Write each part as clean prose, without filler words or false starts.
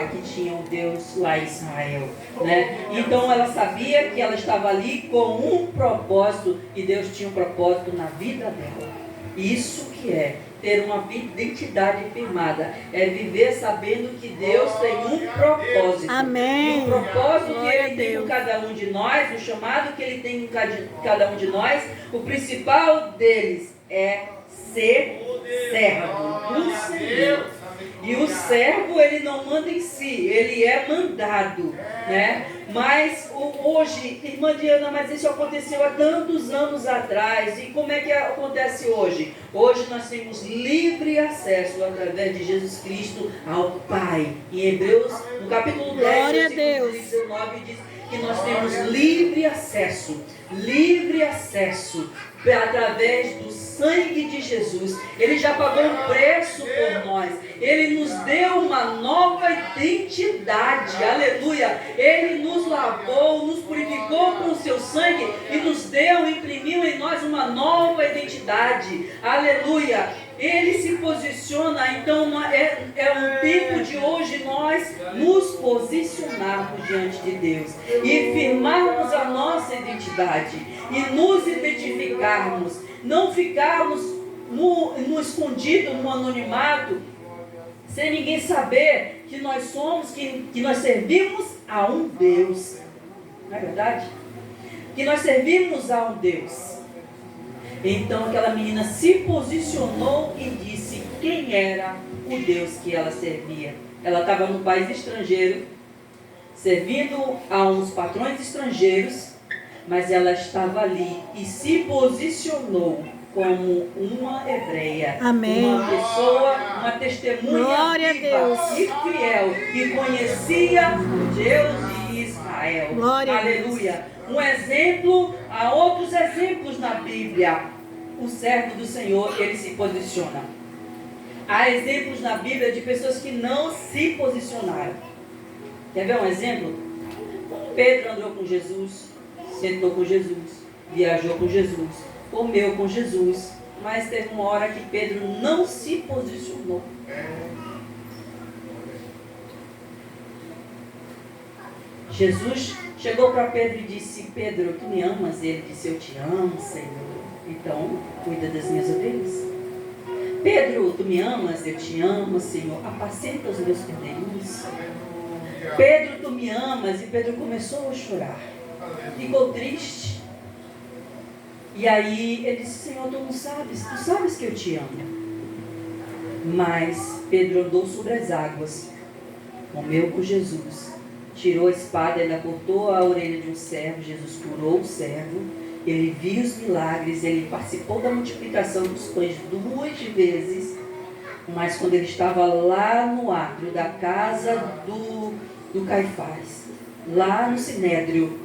pai que tinha um Deus lá em Israel, né? Então ela sabia que ela estava ali com um propósito, e Deus tinha um propósito na vida dela. Isso que é ter uma identidade firmada, é viver sabendo que Deus tem um propósito. Amém. E o propósito que Glória a Ele tem Deus. com cada um de nós, o chamado que Ele tem com cada um de nós, o principal deles é ser servo do Senhor. E o servo, ele não manda em si, ele é mandado, né? Mas hoje, irmã Diana, mas isso aconteceu há tantos anos atrás. E como é que acontece hoje? Hoje nós temos livre acesso através de Jesus Cristo ao Pai. Em Hebreus, no capítulo 10, Glória a versículo Deus. 19, diz que nós temos livre acesso através do sangue de Jesus. Ele já pagou um preço por nós. Ele nos deu uma nova identidade. Aleluia. Ele nos lavou, nos purificou com o seu sangue e nos deu, imprimiu em nós uma nova identidade. Aleluia. Ele se posiciona, então é um tempo de hoje nós nos posicionarmos diante de Deus e firmarmos a nossa identidade e nos identificarmos, não ficarmos no escondido, no anonimato, sem ninguém saber que nós somos, que nós servimos a um Deus, não é verdade? Que nós servimos a um Deus. Então aquela menina se posicionou e disse quem era o Deus que ela servia. Ela estava num país estrangeiro, servindo a uns patrões estrangeiros, mas ela estava ali e se posicionou como uma hebreia. Amém. Uma pessoa, uma testemunha Glória viva a Deus. e fiel, que conhecia o Deus de Israel. Glória a Deus. Aleluia. Um exemplo, há outros exemplos na Bíblia. O servo do Senhor, ele se posiciona. Há exemplos na Bíblia de pessoas que não se posicionaram. Quer ver um exemplo? Pedro andou com Jesus, sentou com Jesus, viajou com Jesus, comeu com Jesus, mas teve uma hora que Pedro não se posicionou. Jesus chegou para Pedro e disse: Pedro, tu me amas? Ele disse: eu te amo, Senhor. Então, cuida das minhas ovelhas. Pedro, tu me amas? Eu te amo, Senhor. Apacenta os meus cordeirinhos. Pedro, tu me amas? E Pedro começou a chorar. Ficou triste. E aí ele disse: Senhor, tu sabes que eu te amo. Mas Pedro andou sobre as águas, comeu com Jesus, tirou a espada, ainda cortou a orelha de um servo. Jesus curou o servo. Ele viu os milagres, ele participou da multiplicação dos pães 2 vezes. Mas quando ele estava lá no átrio da casa do Caifás, lá no Sinédrio,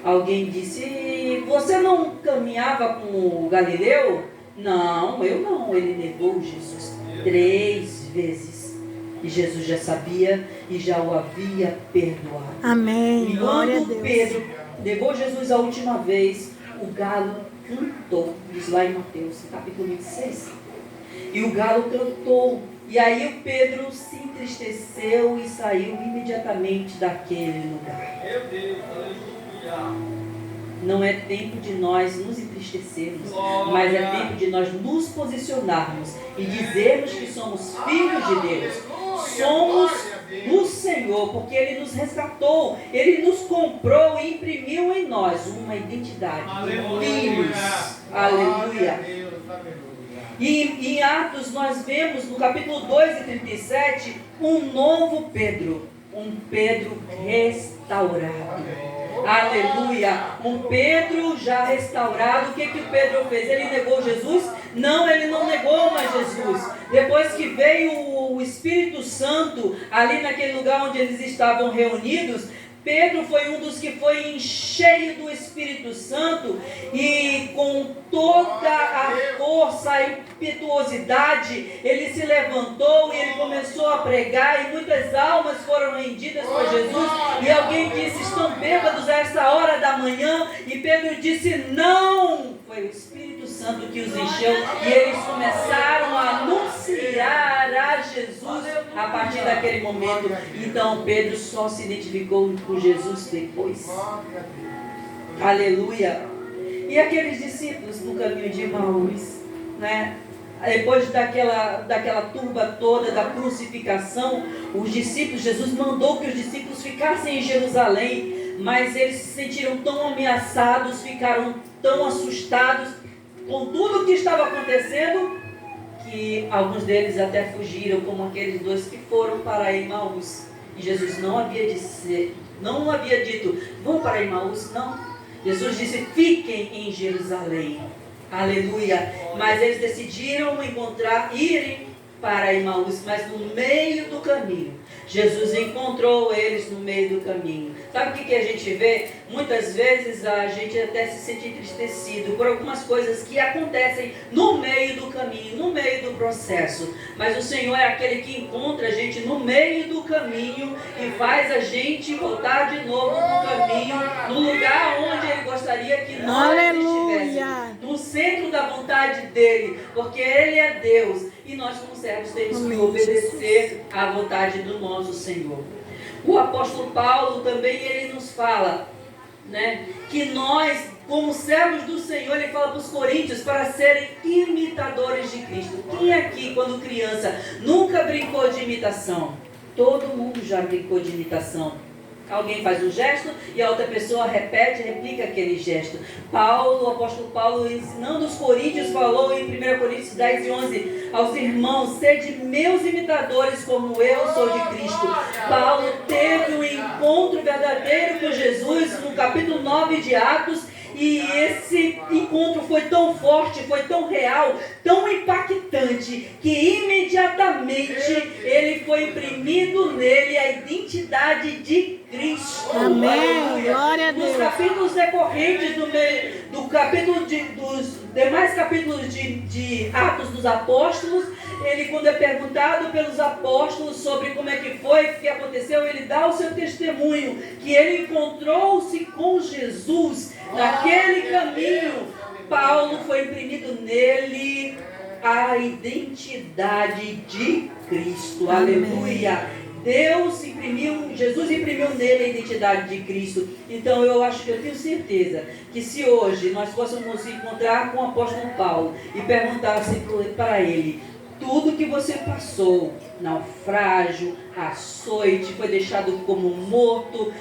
alguém disse: você não caminhava com o Galileu? Não, eu não. Ele negou Jesus 3 vezes. E Jesus já sabia e já o havia perdoado. Amém. E Glória a quando Deus. Pedro negou Jesus a última vez, o galo cantou, diz lá em Mateus, capítulo 26. E o galo cantou. E aí o Pedro se entristeceu e saiu imediatamente daquele lugar. Meu Deus, aleluia. Não é tempo de nós nos entristecermos, mas é tempo de nós nos posicionarmos e dizermos que somos filhos de Deus. Somos do Senhor, porque Ele nos resgatou, Ele nos comprou e imprimiu em nós uma identidade de filhos. Aleluia. E em Atos nós vemos no capítulo 2 e 37 um novo Pedro, um Pedro restaurado. Aleluia. Um Pedro já restaurado. O que o Pedro fez? Ele negou Jesus? Não, ele não negou mais Jesus. Depois que veio o Espírito Santo ali naquele lugar onde eles estavam reunidos, Pedro foi um dos que foi cheio do Espírito Santo e com toda a força e impetuosidade ele se levantou e ele começou a pregar e muitas almas foram rendidas por Jesus. E alguém disse: estão bêbados a essa hora da manhã? E Pedro disse: não, foi o Espírito Santo que os encheu e eles começaram a anunciar a Jesus a partir daquele momento. Então Pedro só se identificou com Jesus depois. Aleluia. E aqueles discípulos no caminho de Emaús, né? Depois daquela turba toda da crucificação, os discípulos, Jesus mandou que os discípulos ficassem em Jerusalém, mas eles se sentiram tão ameaçados, ficaram tão assustados com tudo o que estava acontecendo, que alguns deles até fugiram, como aqueles dois que foram para Emaús. E Jesus não havia dito, vão para Emaús, não. Jesus disse, fiquem em Jerusalém. Aleluia. Mas eles decidiram irem para Emaús, mas no meio do caminho, Jesus encontrou eles no meio do caminho. Sabe o que a gente vê? Muitas vezes a gente até se sente entristecido por algumas coisas que acontecem no meio do caminho, no meio do processo. Mas o Senhor é aquele que encontra a gente no meio do caminho e faz a gente voltar de novo no caminho, no lugar onde Ele gostaria que nós estivéssemos, no centro da vontade dEle, porque Ele é Deus e nós como servos temos que obedecer à vontade do nosso Senhor. O apóstolo Paulo também, ele nos fala, né, que nós, como servos do Senhor, ele fala para os coríntios para serem imitadores de Cristo. Quem aqui, quando criança, nunca brincou de imitação? Todo mundo já brincou de imitação. Alguém faz um gesto e a outra pessoa replica aquele gesto. O apóstolo Paulo, ensinando os coríntios, falou em 1 Coríntios 10:11, aos irmãos, sede meus imitadores como eu sou de Cristo. Paulo teve um encontro verdadeiro com Jesus no capítulo 9 de Atos, e esse encontro foi tão forte, foi tão real, tão impactante, que imediatamente ele foi imprimido nele a identidade de Cristo. Amém. Glória a Deus. Nos capítulos decorrentes do capítulo dos demais capítulos de Atos dos Apóstolos, ele, quando é perguntado pelos apóstolos sobre como é que foi, o que aconteceu, ele dá o seu testemunho, que ele encontrou-se com Jesus naquele caminho. Paulo foi imprimido nele a identidade de Cristo. Amém. Aleluia. Jesus imprimiu nele a identidade de Cristo. Então eu tenho certeza que se hoje nós fôssemos nos encontrar com o apóstolo Paulo e perguntasse para ele tudo que você passou, naufrágio, açoite, foi deixado como morto,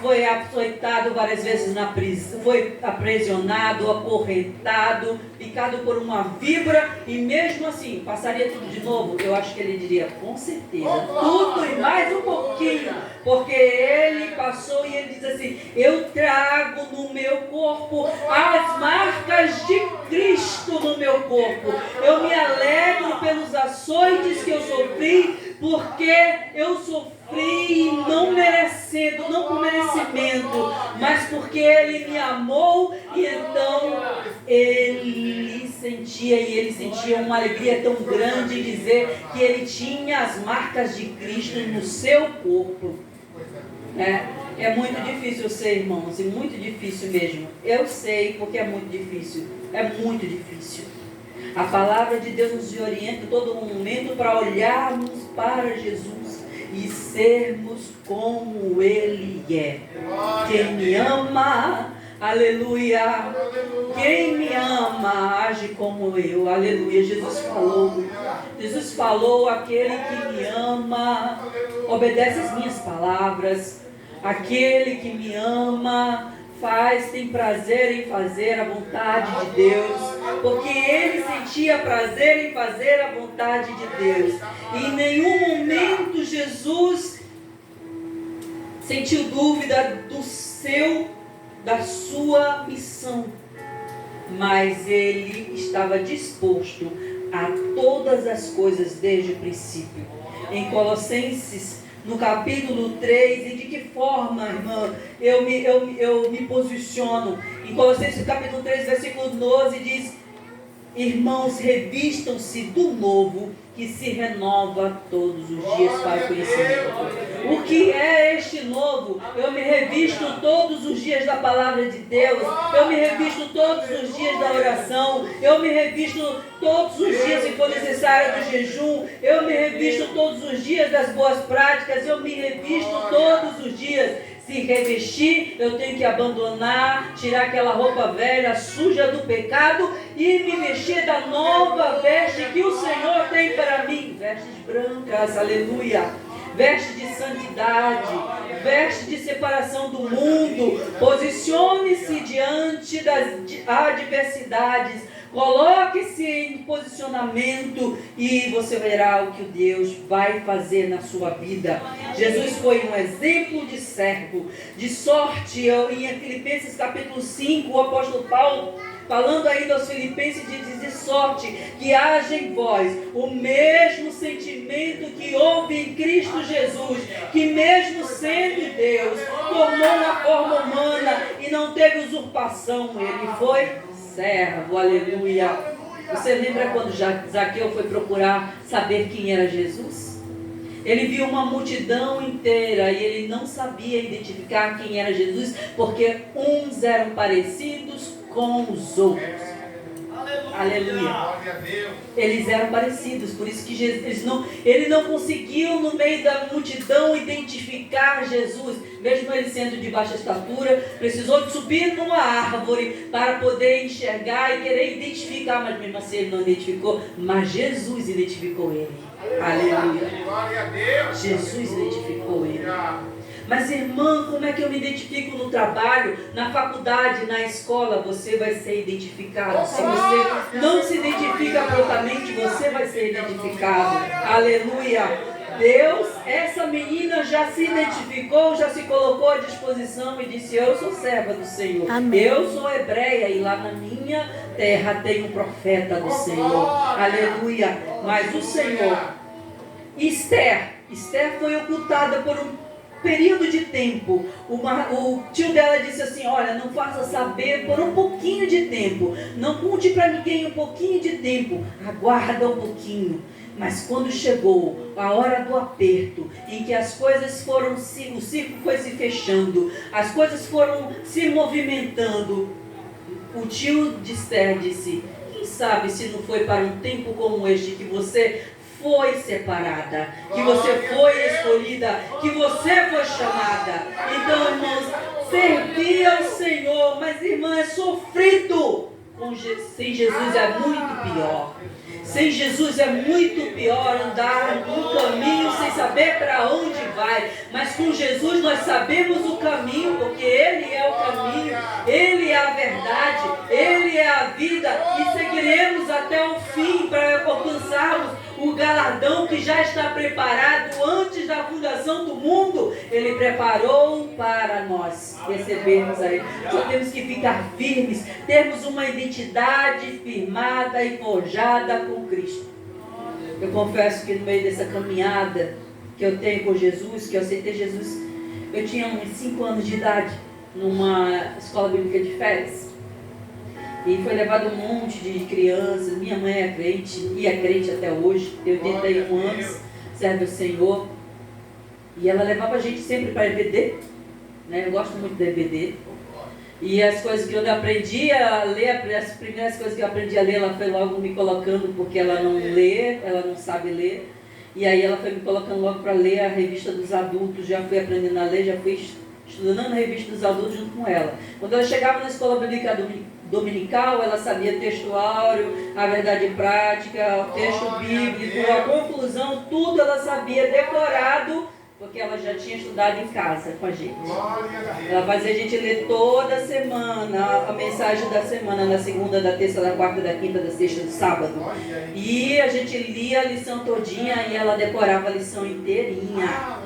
foi açoitado várias vezes na prisão, foi aprisionado, acorrentado, picado por uma víbora, e mesmo assim, passaria tudo de novo? Eu acho que ele diria, com certeza, tudo e mais um pouquinho, porque ele passou e ele diz assim, eu trago no meu corpo as marcas de Cristo no meu corpo, eu me alegro pelos açoites que eu sofri, porque eu sofri não merecendo, não por merecimento, mas porque Ele me amou, e então ele sentia uma alegria tão grande de dizer que ele tinha as marcas de Cristo no seu corpo. É muito difícil ser, irmãos, e muito difícil mesmo. Eu sei porque é muito difícil, é muito difícil. A palavra de Deus nos orienta em todo momento para olharmos para Jesus e sermos como Ele é. Quem me ama, aleluia. Quem me ama, age como eu, aleluia. Jesus falou, aquele que me ama, obedece as minhas palavras. Aquele que me ama, tem prazer em fazer a vontade de Deus, porque ele sentia prazer em fazer a vontade de Deus. E em nenhum momento Jesus sentiu dúvida da sua missão, mas ele estava disposto a todas as coisas desde o princípio. Em Colossenses, no capítulo 3, e de que forma, irmã, eu me posiciono. Em Colossenses, capítulo 3, versículo 12, diz, irmãos, revistam-se do novo, que se renova todos os dias para o conhecimento. O que é este novo? Eu me revisto todos os dias da palavra de Deus. Eu me revisto todos os dias da oração. Eu me revisto todos os dias, se for necessário, do jejum. Eu me revisto todos os dias das boas práticas. Eu me revisto todos os dias. Se revestir, eu tenho que abandonar, tirar aquela roupa velha, suja do pecado e me vestir da nova veste que o Senhor tem para mim. Vestes brancas, aleluia. Veste de santidade, veste de separação do mundo. Posicione-se diante das adversidades. Coloque-se em posicionamento e você verá o que Deus vai fazer na sua vida. Jesus foi um exemplo de servo, de sorte. Em Filipenses capítulo 5, o apóstolo Paulo, falando ainda aos filipenses, diz de sorte que haja em vós o mesmo sentimento que houve em Cristo Jesus, que mesmo sendo Deus, tomou uma forma humana e não teve usurpação. Ele foi servo, aleluia. Você lembra quando Zaqueu foi procurar saber quem era Jesus? Ele viu uma multidão inteira e ele não sabia identificar quem era Jesus, porque uns eram parecidos com os outros. Aleluia. Eles eram parecidos, por isso que ele não conseguiu no meio da multidão identificar Jesus, mesmo ele sendo de baixa estatura, precisou de subir numa árvore para poder enxergar e querer identificar, mas mesmo assim ele não identificou, mas Jesus identificou ele. Aleluia. Jesus identificou ele. Mas irmã, como é que eu me identifico no trabalho, na faculdade, na escola? Você vai ser identificado. Se você não se identifica prontamente, você vai ser identificado. Aleluia. Deus, essa menina já se identificou, já se colocou à disposição e disse: eu sou serva do Senhor. Amém. Eu sou hebreia e lá na minha terra tem um profeta do Senhor. Aleluia. Mas o Senhor, Esther foi ocultada por um período de tempo. O tio dela disse assim: olha, não faça saber por um pouquinho de tempo, não conte para ninguém um pouquinho de tempo, aguarda um pouquinho. Mas quando chegou a hora do aperto, em que as coisas foram o círculo foi se fechando, as coisas foram se movimentando, o tio de Esther disse: quem sabe se não foi para um tempo como este que você foi separada, que você foi escolhida, que você foi chamada. Então, irmãos, servir ao Senhor, mas irmã, é sofrido. Sem Jesus é muito pior. Sem Jesus é muito pior andar um caminho sem saber para onde vai. Mas com Jesus nós sabemos o caminho, porque Ele é o caminho, Ele é a verdade, Ele é a vida, e seguiremos até o fim para alcançarmos o galardão que já está preparado antes da fundação do mundo. Ele preparou para nós recebermos a Ele. Só temos que ficar firmes, termos uma identidade firmada e forjada com Cristo. Eu confesso que no meio dessa caminhada que eu tenho com Jesus, que eu aceitei Jesus, eu tinha uns 5 anos de idade, numa escola bíblica de férias. E foi levado um monte de crianças. Minha mãe é crente, e é crente até hoje, tem 81 anos, serve ao Senhor. E ela levava a gente sempre para EBD, né? Eu gosto muito da EBD. E as coisas que eu aprendi a ler, as primeiras coisas que eu aprendi a ler, ela foi logo me colocando, porque ela não lê, ela não sabe ler. E aí ela foi me colocando logo para ler a revista dos adultos, já fui aprendendo a ler, já fui estudando a revista dos adultos junto com ela. Quando ela chegava na escola bíblica dominical, ela sabia textuário, a verdade prática, o texto bíblico, a conclusão, tudo ela sabia decorado, porque ela já tinha estudado em casa com a gente. Ela fazia a gente ler toda semana a mensagem da semana, na segunda, da terça, da quarta, da quinta, da sexta, do sábado. E a gente lia a lição todinha e ela decorava a lição inteirinha.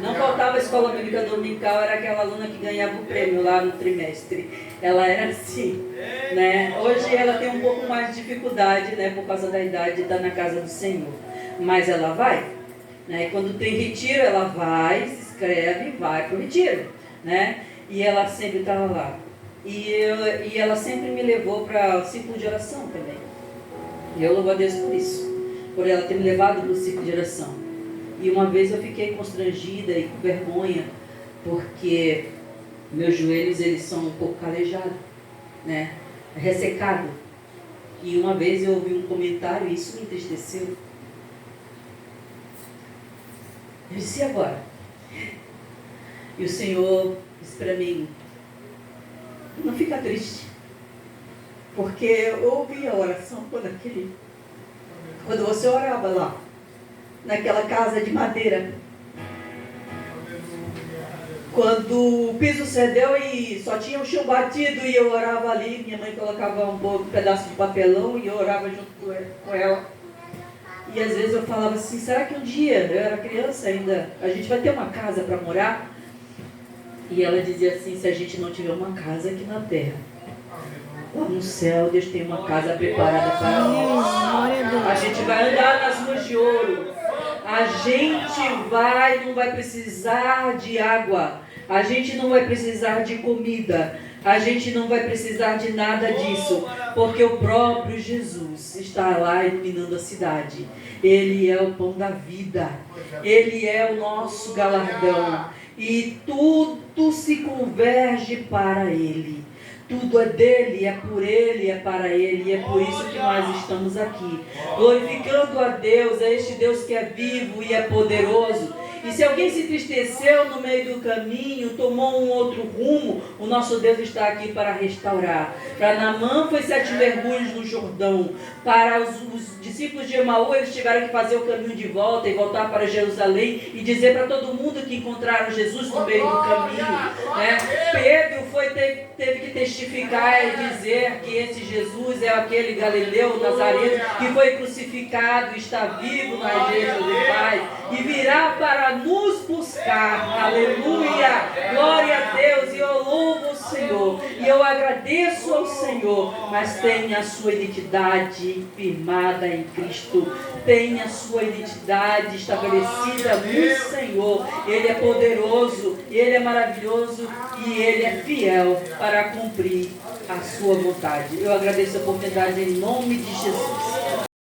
Não faltava a escola bíblica dominical, era aquela aluna que ganhava o prêmio lá no trimestre. Ela era assim, né? Hoje ela tem um pouco mais de dificuldade, né? Por causa da idade de estar na casa do Senhor. Mas ela vai, né? E quando tem retiro, ela vai, se inscreve e vai para o retiro, né? E ela sempre estava lá. E ela sempre me levou para o círculo de oração também. E eu louvo a Deus por isso, por ela ter me levado para o círculo de oração. E uma vez eu fiquei constrangida e com vergonha, porque meus joelhos, eles são um pouco calejados, né? Ressecado. E uma vez eu ouvi um comentário e isso me entristeceu. Eu disse, e agora? E o Senhor disse para mim, não fica triste. Porque eu ouvi a oração quando você orava lá, naquela casa de madeira. Quando o piso cedeu e só tinha o chão batido e eu orava ali, minha mãe colocava um pedaço de papelão e eu orava junto com ela. E às vezes eu falava assim, será que um dia, eu era criança ainda, a gente vai ter uma casa para morar? E ela dizia assim, se a gente não tiver uma casa aqui na terra, lá no céu Deus tem uma casa preparada para nós. A gente vai andar nas ruas de ouro. A gente não vai precisar de água. A gente não vai precisar de comida. A gente não vai precisar de nada disso. Porque o próprio Jesus está lá iluminando a cidade. Ele é o pão da vida. Ele é o nosso galardão. E tudo se converge para Ele. Tudo é dele, é por ele, é para ele, e é por isso que nós estamos aqui, glorificando a Deus, a este Deus que é vivo e é poderoso. E se alguém se entristeceu no meio do caminho, tomou um outro rumo, o nosso Deus está aqui para restaurar. Para Naamã foi 7 mergulhos no Jordão. Para os discípulos de Emaú, eles tiveram que fazer o caminho de volta e voltar para Jerusalém e dizer para todo mundo que encontraram Jesus no meio do caminho, né? Pedro teve que testificar e dizer que esse Jesus é aquele Galileu, Nazareno, que foi crucificado e está vivo na igreja do Pai e virá para nos buscar. Aleluia, glória a Deus. E eu louvo o Senhor e eu agradeço ao Senhor, mas tenha a sua identidade firmada em Cristo, tenha a sua identidade estabelecida no Senhor. Ele é poderoso, Ele é maravilhoso e Ele é fiel para cumprir a sua vontade. Eu agradeço a oportunidade em nome de Jesus.